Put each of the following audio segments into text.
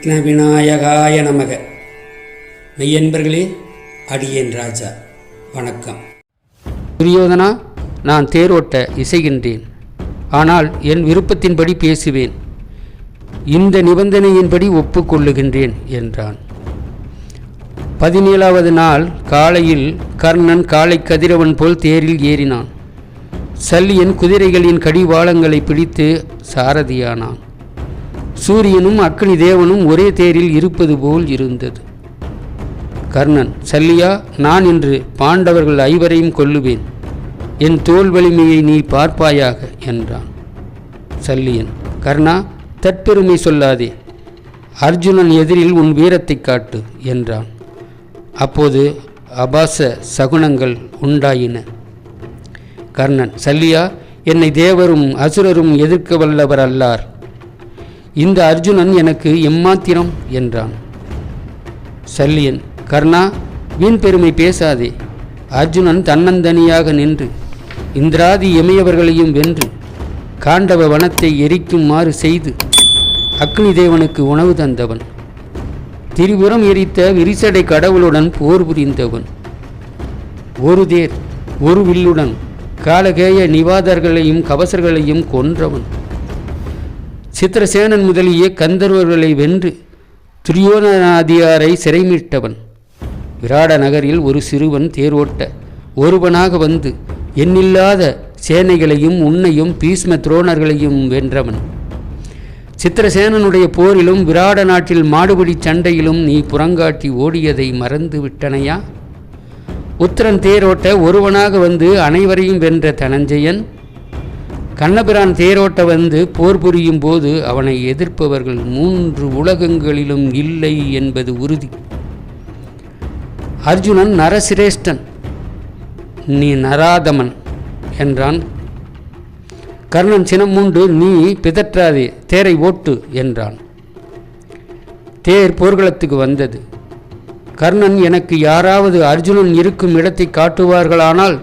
விக்ன விநாயகாய நமக. மெய்யன்பர்களே, அடியேன் ராஜா வணக்கம். துரியோதனா, நான் தேரோட்ட இசைகின்றேன். ஆனால் என் விருப்பத்தின்படி பேசுவேன். இந்த நிபந்தனையின்படி ஒப்புக்கொள்ளுகின்றேன் என்றான். 17வது நாள் காலையில் கர்ணன் காலை கதிரவன் போல் தேரில் ஏறினான். சல்லியன் குதிரைகளின் கடிவாளங்களை பிடித்து சாரதியானான். சூரியனும் அக்னி தேவனும் ஒரே தேரில் இருப்பது போல் இருந்தது. கர்ணன், சல்லியா, நான் இன்று பாண்டவர்கள் 5 கொல்லுவேன். என் தோல் வலிமையை நீ பார்ப்பாயாக என்றான். சல்லியன், கர்ணா, தற்பெருமை சொல்லாதே. அர்ஜுனன் எதிரில் உன் வீரத்தை காட்டு என்றான். அப்போது அபாச சகுனங்கள் உண்டாயின. கர்ணன், சல்லியா, என்னை தேவரும் அசுரரும் எதிர்க்க வல்லவர் அல்லார். இந்த அர்ஜுனன் எனக்கு எம்மாத்திரம் என்றான். சல்லியன், கர்ணா, வீண் பெருமை பேசாதே. அர்ஜுனன் தன்னந்தனியாக நின்று இந்திராதி இமையவர்களையும் வென்று காண்டவ வனத்தை எரிக்குமாறு செய்து அக்னி தேவனுக்கு உணவு தந்தவன். திரிபுரம் எரித்த விரிசடை கடவுளுடன் போர் புரிந்தவன். ஒரு தேர் ஒரு வில்லுடன் காலகேய நிவாதர்களையும் கவசர்களையும் கொன்றவன். சித்திரசேனன் முதலிய கந்தர்வர்களை வென்று துரியோதனாதியாரை சிறைமீட்டவன். விராட நகரில் ஒரு சிறுவன் தேரோட்ட ஒருவனாக வந்து எண்ணில்லாத சேனைகளையும் உன்னையும் பீஷ்ம துரோணர்களையும் வென்றவன். சித்திரசேனனுடைய போரிலும் விராட நாட்டில் மாடுபிடி சண்டையிலும் நீ புறங்காட்டி ஓடியதை மறந்து விட்டனையா? உத்திரன் தேரோட்ட ஒருவனாக வந்து அனைவரையும் வென்ற தனஞ்சயன் கண்ணபிரான் தேரோட்ட வந்து போர் புரியும் போது அவனை எதிர்ப்பவர்கள் 3 உலகங்களிலும் இல்லை என்பது உறுதி. அர்ஜுனன் நரசிரேஷ்டன், நீ நராதமன் என்றான். கர்ணன் சினமுண்டு, நீ பிதற்றாதே, தேரை ஓட்டு என்றான். தேர் போர்க்களத்துக்கு வந்தது. கர்ணன், எனக்கு யாராவது அர்ஜுனன் இருக்கும் இடத்தை காட்டுவார்களானால்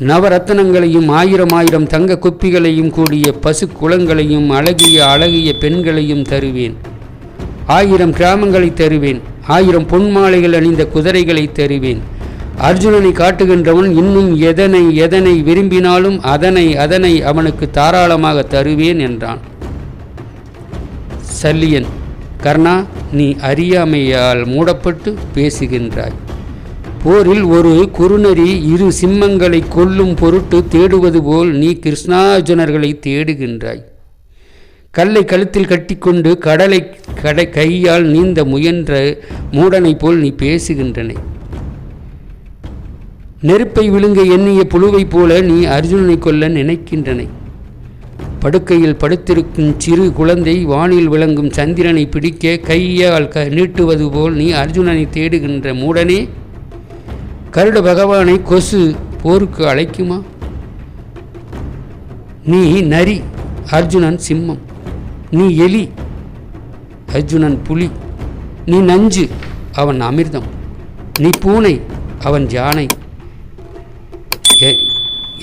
நவரத்தனங்களையும் 1000 தங்க குப்பிகளையும் கூடிய பசு குளங்களையும் அழகிய பெண்களையும் தருவேன். 1000 கிராமங்களை தருவேன். 1000 பொன்மாலைகள் அணிந்த குதிரைகளை தருவேன். அர்ஜுனனை காட்டுகின்றவன் இன்னும் எதனை விரும்பினாலும் அதனை அவனுக்கு தாராளமாக தருவேன் என்றான். சல்லியன், கர்ணா, நீ அறியாமையால் மூடப்பட்டு பேசுகின்றாய். போரில் ஒரு குறுநரி 2 சிம்மங்களை கொல்லும் பொருட்டு தேடுவது போல் நீ கிருஷ்ணார்ஜுனர்களை தேடுகின்றாய். கல்லை கழுத்தில் கட்டிக்கொண்டு கடலை கையால் நீந்த முயன்ற மூடனை போல் நீ பேசுகின்றனை. நெருப்பை விழுங்க எண்ணிய புழுவை போல நீ அர்ஜுனனை கொல்ல நினைக்கின்றனை. படுக்கையில் படுத்திருக்கும் சிறு குழந்தை வானில் விளங்கும் சந்திரனை பிடிக்க கையால் நீட்டுவது போல் நீ அர்ஜுனனை தேடுகின்ற மூடனே, கருட பகவானை கொசு போருக்கு அழைக்குமா? நீ நரி, அர்ஜுனன் சிம்மம். நீ எலி, அர்ஜுனன் புலி. நீ நஞ்சு, அவன் அமிர்தம். நீ பூனை, அவன் யானை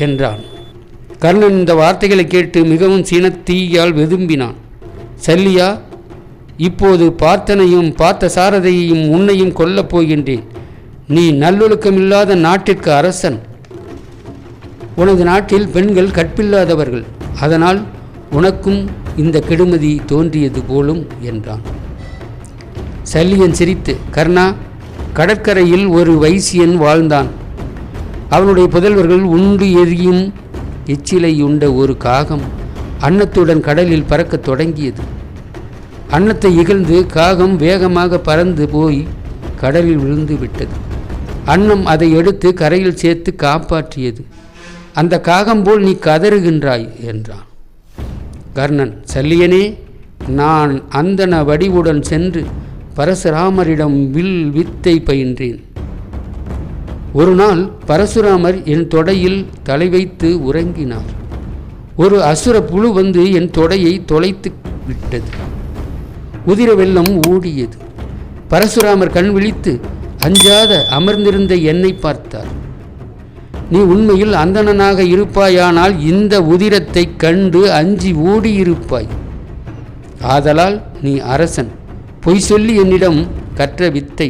என்றான். கர்ணன் இந்த வார்த்தைகளை கேட்டு மிகவும் சீனத்தீயால் வெதும்பினான். சல்லியா, இப்போது பார்த்தனையும் பார்த்த சாரதையையும் உன்னையும் கொல்லப் போகின்றேன். நீ நல்லொழுக்கமில்லாத நாட்டிற்கு அரசன். உனது நாட்டில் பெண்கள் கற்பில்லாதவர்கள். அதனால் உனக்கும் இந்த கெடுமதி தோன்றியது போலும் என்றான். சல்லியன் சிரித்து, கர்ணா, கடற்கரையில் ஒரு வைசியன் வாழ்ந்தான். அவனுடைய புதல்வர்கள் உண்டு எரியும் எச்சிலை உண்ட ஒரு காகம் அன்னத்துடன் கடலில் பறக்கத் தொடங்கியது. அன்னத்தை இகழ்ந்து காகம் வேகமாக பறந்து போய் கடலில் விழுந்து விட்டது. அன்னம் அதை எடுத்து கரையில் சேர்த்து காப்பாற்றியது. அந்த காகம் போல் நீ கதறுகின்றாய் என்றான். கர்ணன், சல்லியனே, நான் அந்தன வடிவுடன் சென்று பரசுராமரிடம் வித்தை பயின்றேன். ஒரு நாள் பரசுராமர் என் தொடையில் தலை வைத்து உறங்கினார். ஒரு அசுர புழு வந்து என் தொடையை தொலைத்து விட்டது. உதிர வெள்ளம் ஓடியது. பரசுராமர் கண் விழித்து அஞ்சாத அமர்ந்திருந்த என்னை பார்த்தார். நீ உண்மையில் அந்தணனாக இருப்பாயானால் இந்த உதிரத்தை கண்டு அஞ்சி ஓடியிருப்பாய். ஆதலால் நீ அரசன், பொய் சொல்லி என்னிடம் கற்ற வித்தை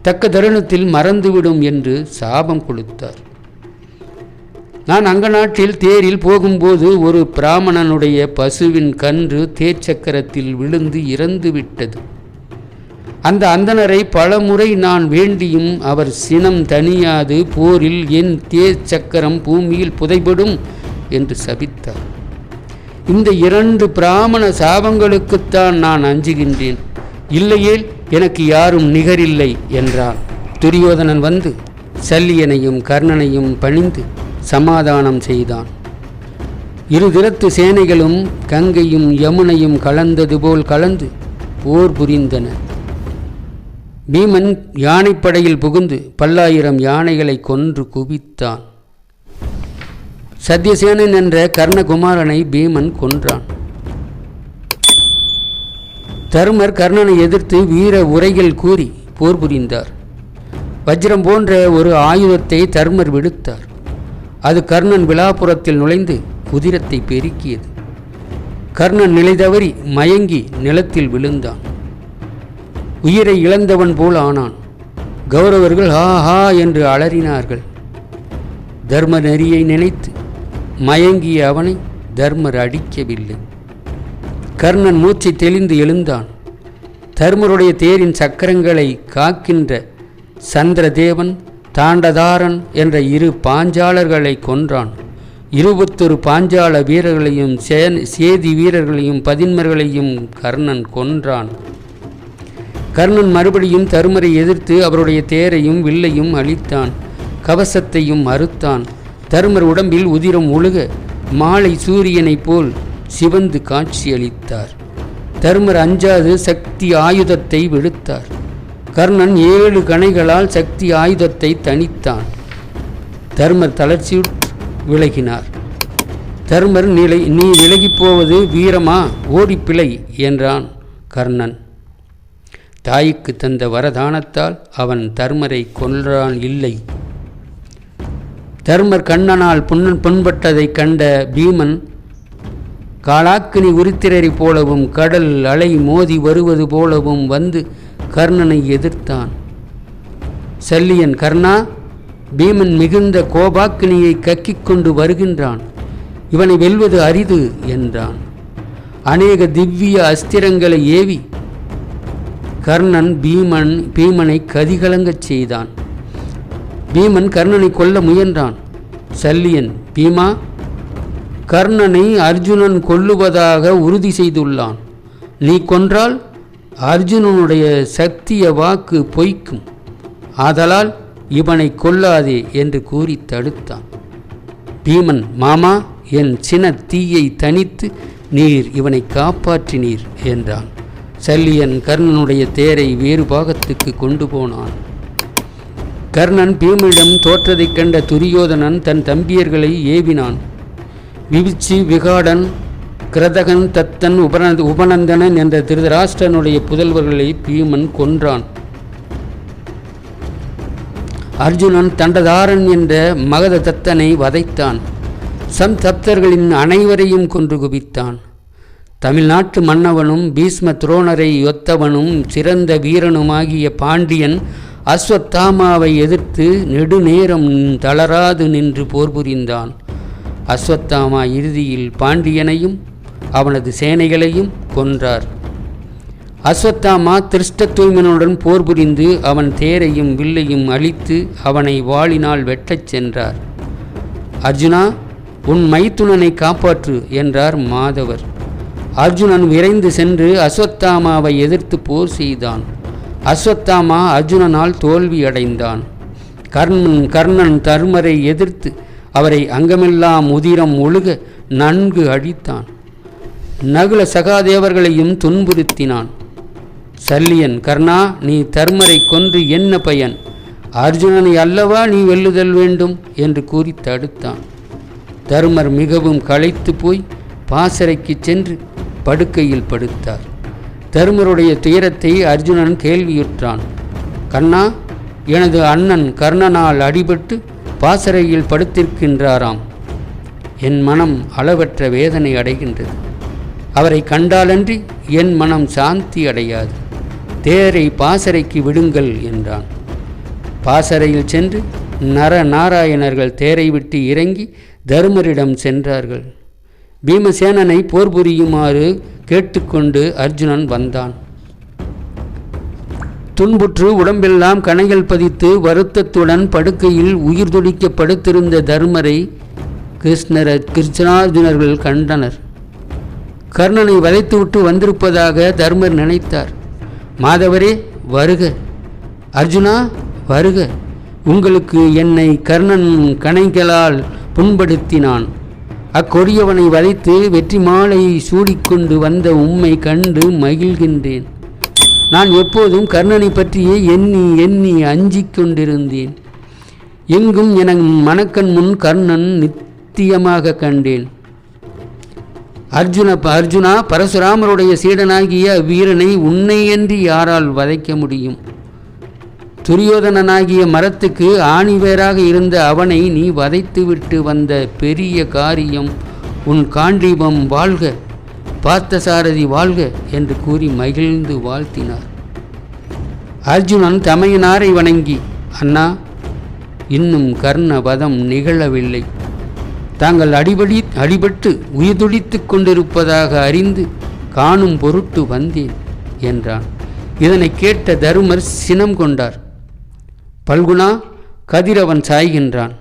தக்க தருணத்தில் மறந்துவிடும் என்று சாபம் கொடுத்தார். நான் அங்க நாட்டில் தேரில் போகும்போது ஒரு பிராமணனுடைய பசுவின் கன்று தேர்ச்சக்கரத்தில் விழுந்து இறந்து விட்டது. அந்த அந்தணரை பலமுறை நான் வேண்டியும் அவர் சினம் தணியாது போரில் என் தேர்ச்சக்கரம் பூமியில் புதைபடும் என்று சபித்தார். இந்த 2 பிராமண சாபங்களுக்குத்தான் நான் அஞ்சுகின்றேன், இல்லையேல் எனக்கு யாரும் நிகரில்லை என்றான். துரியோதனன் வந்து சல்லியனையும் கர்ணனையும் பணிந்து சமாதானம் செய்தான். இருதிறத்து சேனைகளும் கங்கையும் யமுனையும் கலந்தது போல் கலந்து போர் புரிந்தன. பீமன் யானைப்படையில் புகுந்து 10,000 யானைகளை கொன்று குவித்தான். சத்தியசேனன் என்ற கர்ணகுமாரனை பீமன் கொன்றான். தருமர் கர்ணனை எதிர்த்து வீர உரைகள் கூறி போர் புரிந்தார். வஜ்ரம் போன்ற ஒரு ஆயுதத்தை தருமர் விடுத்தார். அது கர்ணன் விழாப்புறத்தில் நுழைந்து உதிரத்தை பெருக்கியது. கர்ணன் நிலை தவறி மயங்கி நிலத்தில் விழுந்தான். உயிரை இழந்தவன் போல் ஆனான். கௌரவர்கள் ஹா ஹா என்று அலறினார்கள். தர்ம நெறியை நினைத்து மயங்கிய அவனை தர்மர் அடிக்கவில்லை. கர்ணன் மூச்சை தெளிந்து எழுந்தான். தர்மருடைய தேரின் சக்கரங்களை காக்கின்ற சந்திரதேவன் தாண்டதாரன் என்ற 2 பாஞ்சாலர்களை கொன்றான். 21 பாஞ்சால வீரர்களையும் சேதி வீரர்களையும் 11 கர்ணன் கொன்றான். கர்ணன் மறுபடியும் தருமரை எதிர்த்து அவருடைய தேரையும் வில்லையும் அழித்தான். கவசத்தையும் அறுத்தான். தருமர் உடம்பில் உதிரம் ஒழுக மாலை சூரியனைப் போல் சிவந்து காட்சியளித்தார். தருமர் அஞ்சாது சக்தி ஆயுதத்தை விடுத்தார். கர்ணன் 7 கணைகளால் சக்தி ஆயுதத்தை தணித்தான். தருமர் தளர்ச்சியுற்று விலகினார். தருமர் நீ விலகிப் போவது வீரமா, ஓடிப்பிழை என்றான் கர்ணன். தாய்க்கு தந்த வரதானத்தால் அவன் தருமரை கொன்றான் இல்லை. தருமர் கண்ணனால் புண்பட்டதை கண்ட பீமன் காலாக்கினி உருத்திரரை போலவும் கடல் அலை மோதி வருவது போலவும் வந்து கர்ணனை எதிர்த்தான். சல்லியன், கர்ணா, பீமன் மிகுந்த கோபாக்கினியை கக்கிக் கொண்டு வருகின்றான், இவனை வெல்வது அரிது என்றான். அநேக திவ்ய அஸ்திரங்களை ஏவி கர்ணன் பீமனை கதிகலங்கச் செய்தான். பீமன் கர்ணனை கொல்ல முயன்றான். சல்லியன், பீமா, கர்ணனை அர்ஜுனன் கொல்லுவதாக உறுதி செய்துள்ளான். நீ கொன்றால் அர்ஜுனனுடைய சக்திய வாக்கு பொய்க்கும். ஆதலால் இவனை கொல்லாதே என்று கூறி தடுத்தான். பீமன், மாமா, என் சின தீயை தணித்து நீர் இவனை காப்பாற்றினீர் என்றான். சல்லியன் கர்ணனுடைய தேரை வேறு பாகத்துக்கு கொண்டு போனான். கர்ணன் பீமனிடம் தோற்றதைக் கண்ட துரியோதனன் தன் தம்பியர்களை ஏவினான். விவிச்சி, விகாடன், கிரதகன், தத்தன், உபநந்தனன் என்ற திருதராஷ்டிரனுடைய புதல்வர்களை பீமன் கொன்றான். அர்ஜுனன் தண்டதாரன் என்ற மகத தத்தனை வதைத்தான். சம்தப்தர்களின் அனைவரையும் கொன்று குவித்தான். தமிழ்நாட்டு மன்னவனும் பீஷ்ம துரோணரை ஒத்தவனும் சிறந்த வீரனுமாகிய பாண்டியன் அஸ்வத்தாமாவை எதிர்த்து நெடுநேரம் தளராது நின்று போர் புரிந்தான். அஸ்வத்தாமா இறுதியில் பாண்டியனையும் அவனது சேனைகளையும் கொன்றார். அஸ்வத்தாமா திருஷ்டத்யும்னனுடன் போர் புரிந்து அவன் தேரையும் வில்லையும் அழித்து அவனை வாளினால் வெட்டச் சென்றார். அர்ஜுனா, உன் மைத்துனனை காப்பாற்று என்றார் மாதவர். அர்ஜுனன் விரைந்து சென்று அஸ்வத்தாமாவை எதிர்த்து போர் செய்தான். அஸ்வத்தாமா அர்ஜுனனால் தோல்வியடைந்தான். கர்ணன் தருமரை எதிர்த்து அவரை அங்கமெல்லாம் உதிரம் ஒழுக நன்கு அழித்தான். நகுல சகாதேவர்களையும் துன்புறுத்தினான். சல்லியன், கர்ணா, நீ தருமரை கொன்று என்ன பயன்? அர்ஜுனனை அல்லவா நீ வெல்லுதல் வேண்டும் என்று கூறி தடுத்தான். தருமர் மிகவும் களைத்து போய் பாசறைக்கு சென்று படுக்கையில் படுத்தார். தருமருடைய துயரத்தை அர்ஜுனன் கேள்வியுற்றான். கண்ணா, எனது அண்ணன் கர்ணனால் அடிபட்டு பாசறையில் படுத்திருக்கின்றாராம். என் மனம் அளவற்ற வேதனை அடைகின்றது. அவரை கண்டாலன்றி என் மனம் சாந்தி அடையாது. தேரை பாசறைக்கு விடுங்கள் என்றான். பாசறையில் சென்று நரநாராயணர்கள் தேரை விட்டு இறங்கி தருமரிடம் சென்றார்கள். பீமசேனனை போர் புரியுமாறு கேட்டுக்கொண்டு அர்ஜுனன் வந்தான். துன்புற்று உடம்பெல்லாம் கணைகள் பதித்து வருத்தத்துடன் படுக்கையில் உயிர் துடிக்க படுத்திருந்த தருமரை கிருஷ்ணார்ஜுனர்கள் கண்டனர். கர்ணனை வதைத்துவிட்டு வந்திருப்பதாக தர்மர் நினைத்தார். மாதவரே வருக, அர்ஜுனா வருக, உங்களுக்கு என்னை கர்ணன் கணைகளால் புண்படுத்தினான். அக்கொடியவனை வதைத்து வெற்றி மாலை சூடிக்கொண்டு வந்த உம்மை கண்டு மகிழ்கின்றேன். நான் எப்போதும் கர்ணனை பற்றியே எண்ணி எண்ணி அஞ்சிக் கொண்டிருந்தேன். எங்கும் என மனக்கண் முன் கர்ணன் நித்தியமாக கண்டேன். அர்ஜுனா, பரசுராமருடைய சீடனாகிய வீரனை உன்னையன்றி யாரால் வதைக்க முடியும்? துரியோதனனாகிய மரத்துக்கு ஆணிவேராக இருந்த அவனை நீ வதைத்துவிட்டு வந்த பெரிய காரியம். உன் காண்டீபம் வாழ்க, பார்த்தசாரதி வாழ்க என்று கூறி மகிழ்ந்து வாழ்த்தினார். அர்ஜுனன் தமையனாரை வணங்கி, அண்ணா, இன்னும் கர்ண வதம் நிகழவில்லை. தாங்கள் அடிபட்டு உயிர்துடித்து கொண்டிருப்பதாக அறிந்து காணும் பொருட்டு வந்தேன் என்றான். இதனை கேட்ட தருமர் சினம் கொண்டார். பல்குணா, கதிரவன் சாய்கின்றான்.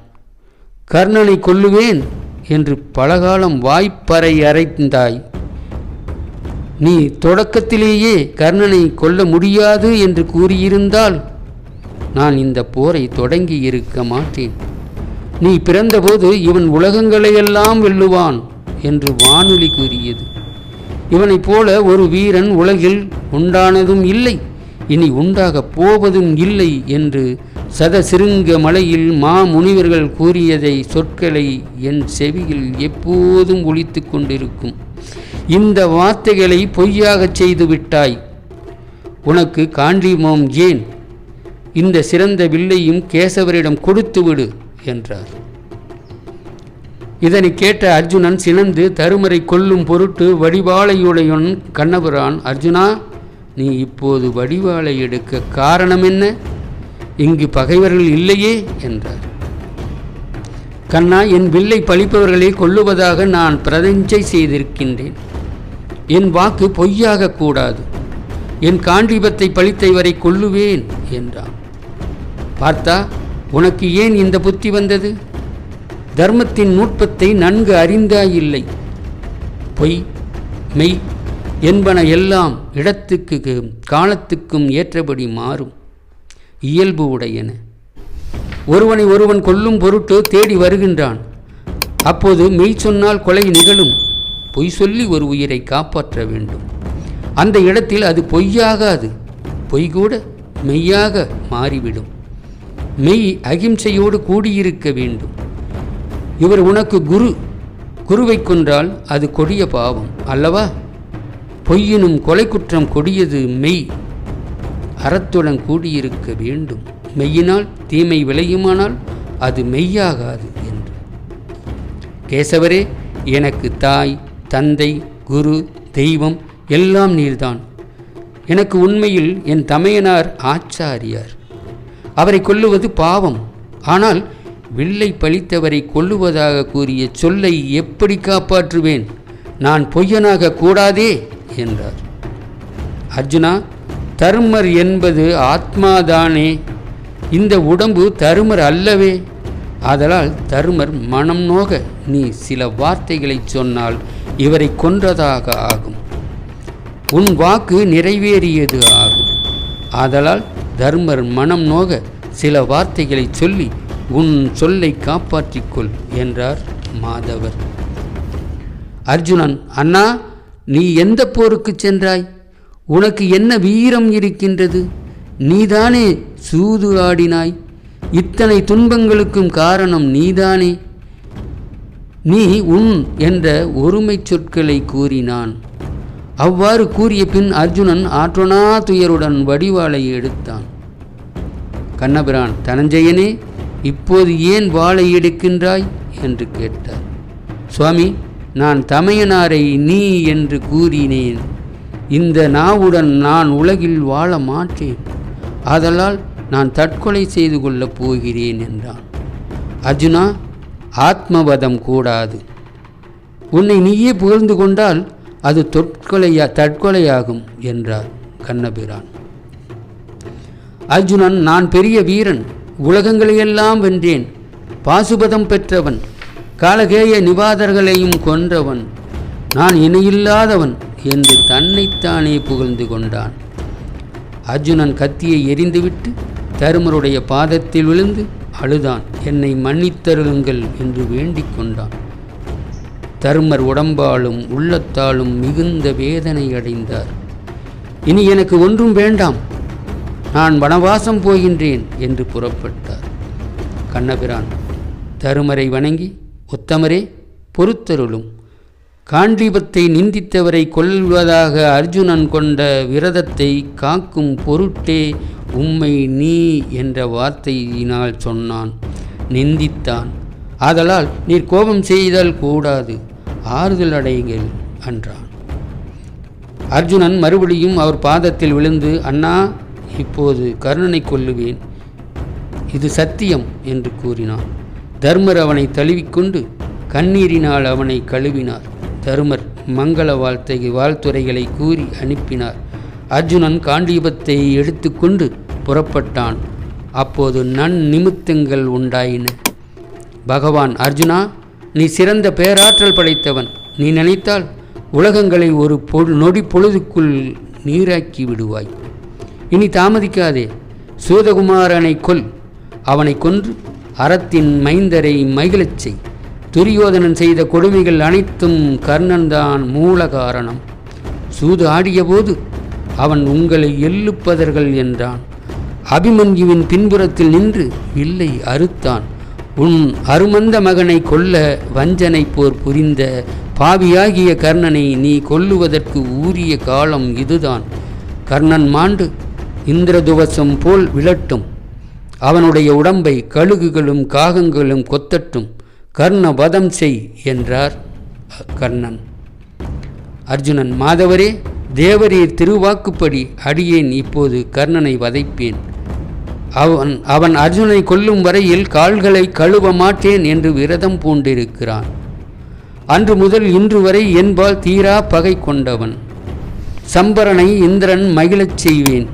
கர்ணனை கொல்லுவேன் என்று பலகாலம் வாய்ப்பறை அறைந்தாய். நீ தொடக்கத்திலேயே கர்ணனை கொல்ல முடியாது என்று கூறியிருந்தால் நான் இந்த போரை தொடங்கி இருக்க மாட்டேன். நீ பிறந்தபோது இவன் உலகங்களையெல்லாம் வெல்லுவான் என்று வானொலி கூறியது. இவனைப் போல ஒரு வீரன் உலகில் உண்டானதும் இல்லை, இனி உண்டாகப் போவதும் இல்லை என்று சதசிருங்க மலையில் மாமுனிவர்கள் கூறியதை சொற்களை என் செவியில் எப்போதும் ஒலித்து கொண்டிருக்கும். இந்த வார்த்தைகளை பொய்யாகச் செய்து விட்டாய். உனக்கு காண்டீபம் ஏன்? இந்த சிறந்த வில்லையும் கேசவரிடம் கொடுத்து விடு என்றார். இதனை கேட்ட அர்ஜுனன் சினந்து தருமரை கொல்லும் பொருட்டு வடிவாளையுடையவன் கண்ணபுரான், அர்ஜுனா, நீ இப்போது வடிவாளை எடுக்க காரணம் என்ன? இங்கு பகைவர்கள் இல்லையே என்றார். கண்ணா, என் வில்லை பழிப்பவர்களை கொல்லுவதாக நான் பிரதிஞ்சை செய்திருக்கின்றேன். என் வாக்கு பொய்யாக கூடாது. என் காண்டீபத்தை பழித்த இவரை கொல்லுவேன் என்றான். பார்த்தா, உனக்கு ஏன் இந்த புத்தி வந்தது? தர்மத்தின் நுட்பத்தை நன்கு அறிந்தாயில்லை. பொய், மெய் என்பன எல்லாம் இடத்துக்கு காலத்துக்கும் ஏற்றபடி மாறும், இயல்பு உடையன. ஒருவனை ஒருவன் கொல்லும் பொருட்டு தேடி வருகின்றான். அப்போது மெய் சொன்னால் கொலை நிகழும். பொய் சொல்லி ஒரு உயிரை காப்பாற்ற வேண்டும். அந்த இடத்தில் அது பொய்யாகாது, பொய் கூட மெய்யாக மாறிவிடும். மெய் அகிம்சையோடு கூடியிருக்க வேண்டும். இவர் உனக்கு குருவை கொன்றால் அது கொடிய பாவம் அல்லவா? பொய்யினும் கொலை குற்றம் கொடியது மெய். அறத்துடன் கூடியிருக்க வேண்டும். மெய்யினால் தீமை விளையுமானால் அது மெய்யாகாது என்று. கேசவரே, எனக்கு தாய், தந்தை, குரு, தெய்வம் எல்லாம் நீர்தான். எனக்கு உண்மையில் என் தமையனார் ஆச்சாரியார். அவரை கொல்லுவது பாவம். ஆனால் வில்லை பழித்தவரை கொல்லுவதாக கூறிய சொல்லை எப்படி காப்பாற்றுவேன்? நான் பொய்யனாக கூடாதே என்றார். அர்ஜுனா, தருமர் என்பது ஆத்மாதானே, இந்த உடம்பு தருமர் அல்லவே. ஆதலால் தருமர் மனம் நோக நீ சில வார்த்தைகளை சொன்னால் இவரை கொன்றதாக ஆகும். உன் வாக்கு நிறைவேறியது ஆகும். ஆதலால் தர்மர் மனம் நோக சில வார்த்தைகளை சொல்லி உன் சொல்லை காப்பாற்றிக்கொள் என்றார் மாதவர். அர்ஜுனன், அண்ணா, நீ எந்த போருக்கு சென்றாய்? உனக்கு என்ன வீரம் இருக்கின்றது? நீதானே சூது ஆடினாய். இத்தனை துன்பங்களுக்கும் காரணம் நீதானே. நீ உன் என்ற ஒருமை சொற்களை கூறினான். அவ்வாறு கூறிய பின் அர்ஜுனன் ஆற்றொணா துயருடன் வடிவாளை எடுத்தான். கண்ணபிரான், தனஞ்சயனே, இப்போது ஏன் வாளை எடுக்கின்றாய் என்று கேட்டார். சுவாமி, நான் தமையனாரை நீ என்று கூறினேன். இந்த நாவுடன் நான் உலகில் வாழ மாட்டேன். ஆதலால் நான் தற்கொலை செய்து கொள்ளப் போகிறேன் என்றான். அர்ஜுனா, ஆத்மவதம் கூடாது. உன்னை நீயே புகழ்ந்து கொண்டால் அது தற்கொலையாகும் என்றார் கண்ணபிரான். அர்ஜுனன், நான் பெரிய வீரன், உலகங்களையெல்லாம் வென்றேன், பாசுபதம் பெற்றவன், காலகேய நிவாதர்களையும் கொன்றவன், நான் இணையில்லாதவன் என்று தன்னைத்தானே புகழ்ந்து கொண்டான். அர்ஜுனன் கத்தியை எறிந்துவிட்டு தருமருடைய பாதத்தில் விழுந்து அழுதான். என்னை மன்னித்தருளுங்கள் என்று வேண்டிக் கொண்டான். தருமர் உடம்பாலும் உள்ளத்தாலும் மிகுந்த வேதனை அடைந்தார். இனி எனக்கு ஒன்றும் வேண்டாம், நான் வனவாசம் போகின்றேன் என்று புறப்பட்டார். கண்ணபிரான் தருமரை வணங்கி, உத்தமரே பொறுத்தருளும், காண்டீபத்தை நிந்தித்தவரை கொல்வதாக அர்ஜுனன் கொண்ட விரதத்தை காக்கும் பொருட்டே உம்மை நீ என்ற வார்த்தையினால் சொன்னான், நிந்தித்தான். ஆதலால் நீர் கோபம் செய்தல் கூடாது, ஆறுதல் அடையுங்கள் என்றான். அர்ஜுனன் மறுபடியும் அவர் பாதத்தில் விழுந்து, அண்ணா, இப்போது கர்ணனை கொல்லுவேன், இது சத்தியம் என்று கூறினான். தர்மர் அவனை தழுவிக்கொண்டு கண்ணீரினால் அவனை கழுவினார். தருமர் மங்கள வாழ்த்துரைகளை கூறி அனுப்பினார். அர்ஜுனன் காண்டீபத்தை எடுத்துக்கொண்டு புறப்பட்டான். அப்போது நன்னிமித்தங்கள் உண்டாயின. பகவான், அர்ஜுனா, நீ சிறந்த பேராற்றல் படைத்தவன். நீ நினைத்தால் உலகங்களை ஒரு நொடி பொழுதுக்குள் நீராக்கி விடுவாய். இனி தாமதிக்காதே, சூதகுமாரனை கொல். அவனை கொன்று அறத்தின் மைந்தரை மகிழச் செய். துரியோதனன் செய்த கொடுமைகள் அனைத்தும் கர்ணன்தான் மூல காரணம். சூது ஆடியபோது அவன் உங்களை எள்ளுப்பதர்கள் என்றான். அபிமன்யுவின் பின்புறத்தில் நின்று வில்லை அறுத்தான். உன் அருமந்த மகனை கொல்ல வஞ்சனை போர் புரிந்த பாவியாகிய கர்ணனை நீ கொல்லுவதற்கு ஊரிய காலம் இதுதான். கர்ணன் மாண்டு இந்திரதுவசம் போல் விழட்டும். அவனுடைய உடம்பை கழுகுகளும் காகங்களும் கொத்தட்டும். கர்ண வதம் செய் என்றார் கர்ணன். அர்ஜுனன், மாதவரே, தேவரீர் திருவாக்குப்படி அடியேன் இப்போது கர்ணனை வதைப்பேன். அவன் அர்ஜுனை கொல்லும் வரையில் கால்களை கழுவ மாட்டேன் என்று விரதம் பூண்டிருக்கிறான். அன்று முதல் இன்று வரை என்பால் தீரா பகை கொண்டவன். சம்பரனை இந்திரன் மகிழச் செய்வேன்.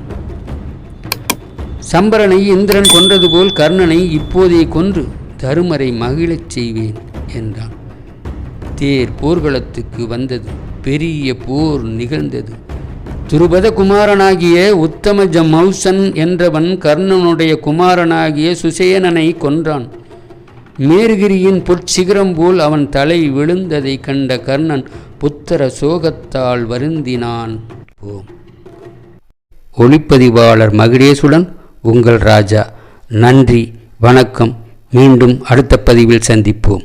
சம்பரனை இந்திரன் கொன்றது போல் கர்ணனை இப்போதே கொன்று தருமரை மகிழச் செய்வேன் என்றான். தேர் போர்க்களத்துக்கு வந்தது. பெரிய போர் நிகழ்ந்தது. துருபத குமாரனாகிய உத்தம மௌசன் என்றவன் கர்ணனுடைய குமாரனாகிய சுசேனனை கொன்றான். மேருகிரியின் பொற்சிகரம் போல் அவன் தலை விழுந்ததை கண்ட கர்ணன் புத்திர சோகத்தால் வருந்தினான். ஒளிப்பதிவாளர் மகிழேசுடன் உங்கள் ராஜா. நன்றி, வணக்கம். மீண்டும் அடுத்த பதிவில் சந்திப்போம்.